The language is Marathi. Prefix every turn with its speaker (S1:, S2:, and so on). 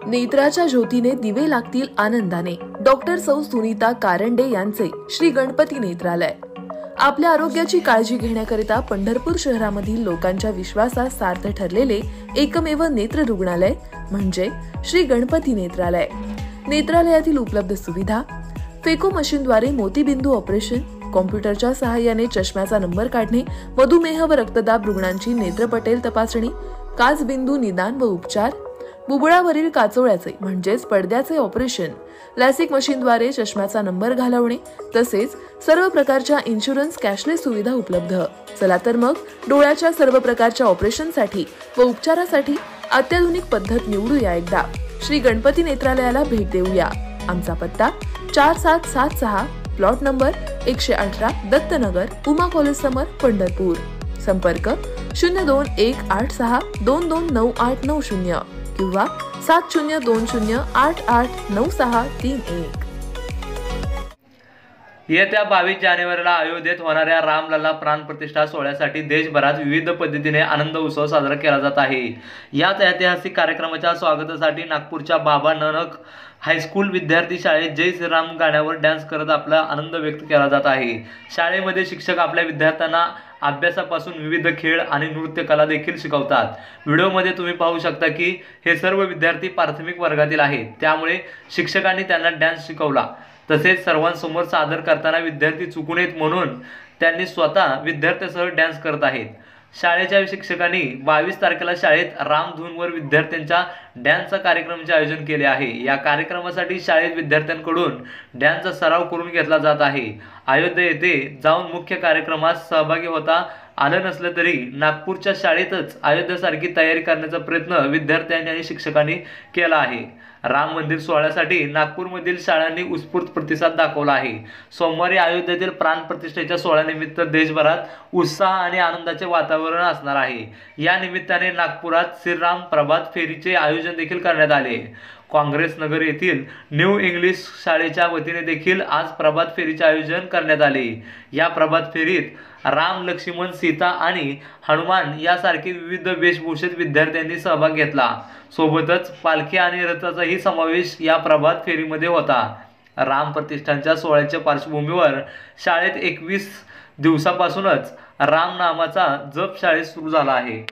S1: नेत्राच्या ज्योतीने दिवे लागतील आनंदाने. डॉक्टर सौ सुनीता कारंडे यांचे श्री गणपती नेत्रालय. आपल्या आरोग्याची काळजी घेण्याकरिता पंढरपूर शहरामधील लोकांच्या विश्वासात सार्थ ठरलेले एकमेव नेत्र रुग्णालय म्हणजे श्री गणपती नेत्रालय. नेत्रालयातील उपलब्ध सुविधा: फेको मशीनद्वारे मोतीबिंदू ऑपरेशन, कॉम्प्युटरच्या सहाय्याने चष्म्याचा नंबर काढणे, मधुमेह व रक्तदाब रुग्णांची नेत्रपटेल तपासणी, काचबिंदू निदान व उपचार, बुबुळावरील काचोळ्याचे म्हणजेच पडद्याचे ऑपरेशन, लॅसिक मशीनद्वारे चष्म्याचा नंबर घालवणे, तसेच सर्व प्रकारच्या इन्शुरन्स कॅशलेस सुविधा उपलब्ध. चला तर मग डोळ्याच्या सर्व प्रकारच्या ऑपरेशनसाठी व उपचारासाठी अत्याधुनिक पद्धत निवडूया. एकदा श्री गणपती नेत्रालयाला भेट देऊया. आमचा पत्ता 4776, plot number 118, Dattanagar, Uma college समोर, पंढरपूर. संपर्क 021862299890 किंवा 7020889631.
S2: येत्या 22 जानेवारीला अयोध्येत होणाऱ्या रामलला प्राण प्रतिष्ठा सोहळ्यासाठी देशभरात विविध पद्धतीने आनंद उत्सव साजरा केला जात आहे. याच ऐतिहासिक कार्यक्रमाच्या स्वागतासाठी नागपूरच्या बाबा नानक हायस्कूल विद्यार्थी शाळेत जय श्रीराम गाण्यावर डान्स करत आपला आनंद व्यक्त केला जात आहे. शाळेमध्ये शिक्षक आपल्या विद्यार्थ्यांना अभ्यासापासून विविध खेळ आणि नृत्य कला देखील शिकवतात. व्हिडिओमध्ये तुम्ही पाहू शकता की हे सर्व विद्यार्थी प्राथमिक वर्गातील आहेत, त्यामुळे शिक्षकांनी त्यांना डान्स शिकवला. तसेच सर्वांसमोर सादर करताना विद्यार्थी चुकू नयेत म्हणून त्यांनी स्वतः विद्यार्थ्यांसह डान्स करत आहेत. शाळेच्या शिक्षकांनी 22 तारखेला शाळेत रामधूनवर विद्यार्थ्यांच्या डान्सचा कार्यक्रमाचे आयोजन केले आहे. या कार्यक्रमासाठी शाळेत विद्यार्थ्यांकडून डान्सचा सराव करून घेतला जात आहे. अयोध्या येथे जाऊन मुख्य कार्यक्रमात सहभागी होता आलं नसलं तरी नागपूरच्या शाळेतच अयोध्यासारखी तयारी करण्याचा प्रयत्न विद्यार्थ्यांनी आणि शिक्षकांनी केला आहे. राम मंदिर सोहळ्यासाठी नागपूरमधील शाळांनी उत्स्फूर्त प्रतिसाद दाखवला आहे. सोमवारी अयोध्येतील प्राण प्रतिष्ठेच्या सोहळ्यानिमित्त देशभरात उत्साह आणि आनंदाचे वातावरण असणार आहे. या निमित्ताने नागपुरात श्रीराम प्रभात फेरीचे आयोजन देखील करण्यात आले. काँग्रेस नगर येथील न्यू इंग्लिश शाळेच्या वतीने देखील आज प्रभात फेरीचे आयोजन करण्यात आले. या प्रभात फेरीत राम, लक्ष्मण, सीता आणि हनुमान यासारखे विविध वेशभूषित विद्यार्थ्यांनी सहभाग घेतला. सोबतच पालखी आणि रथाचाही समावेश या प्रभात फेरीमध्ये होता. राम प्रतिष्ठानच्या सोहळ्याच्या पार्श्वभूमीवर शाळेत 21 दिवसापासूनच राम नामाचा जप शाळेत सुरू झाला आहे.